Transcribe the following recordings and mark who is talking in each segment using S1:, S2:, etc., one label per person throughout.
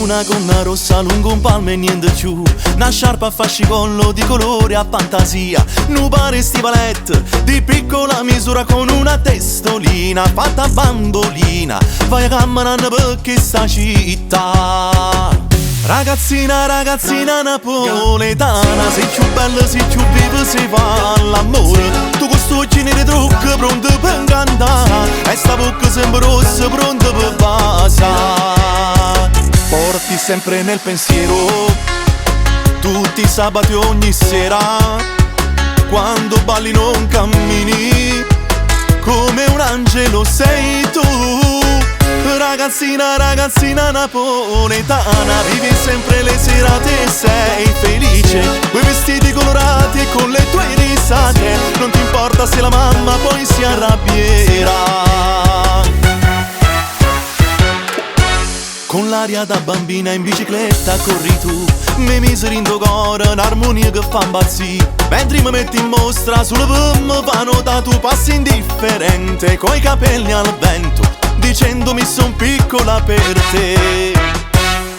S1: una gonna rossa lungo un palmo e niente più, una sciarpa a fascicollo di colore a fantasia, nu pare stivalette di piccola misura con una testolina fatta a bambolina, vai camminando per questa città. Ragazzina, ragazzina napoletana, sei più bella, sei più viva, sei fa l'amore. Tu con sto occhi neri trucchi pronto per cantare, e sta bocca sempre rossa pronta per basare. Porti sempre nel pensiero tutti i sabati ogni sera, quando balli non cammini, come un angelo sei tu. Ragazzina, ragazzina napoletana, vivi sempre le serate e sei felice, quei vestiti colorati e con le tue risate, non ti importa se la mamma poi si arrabbierà. Con l'aria da bambina in bicicletta corri tu, mi miseri in tuo cuore un'armonia che fa impazzire, mentre mi metti in mostra sulle pomme vanno da tu passi indifferente, coi capelli al vento, dicendomi son piccola per te.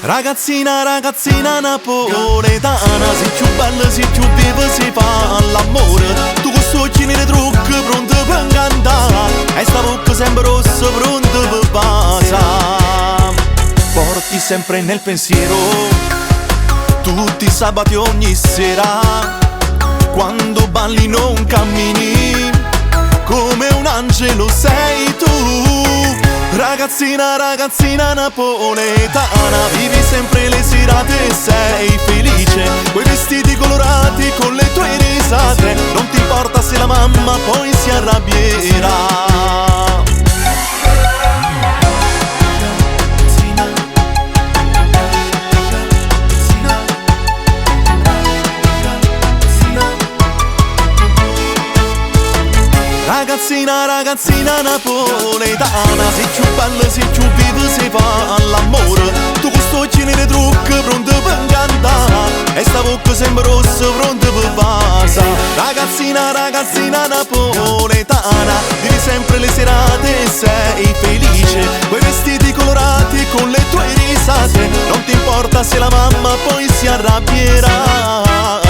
S1: Ragazzina, ragazzina napoletana, sei più bella, sei più viva, sei fa l'amore. Tu con sto occhi neri trucchi pronto per cantare, e sta bocca sempre rossa pronta per basare. Porti sempre nel pensiero tutti i sabati ogni sera, quando balli non cammini, come un angelo sei tu. Ragazzina, ragazzina napoletana, vivi sempre le serate e sei felice, quei vestiti colorati con le tue risate, non ti importa se la mamma poi si arrabbierà. Ragazzina, ragazzina napoletana, sei più bella, sei più viva, sei fa l'amore. Tu con sto occhi neri trucchi pronto per cantare, e sta bocca sempre rossa pronta per basare. Ragazzina, ragazzina napoletana, vivi sempre le serate e sei felice, quei vestiti colorati con le tue risate, non ti importa se la mamma poi si arrabbierà.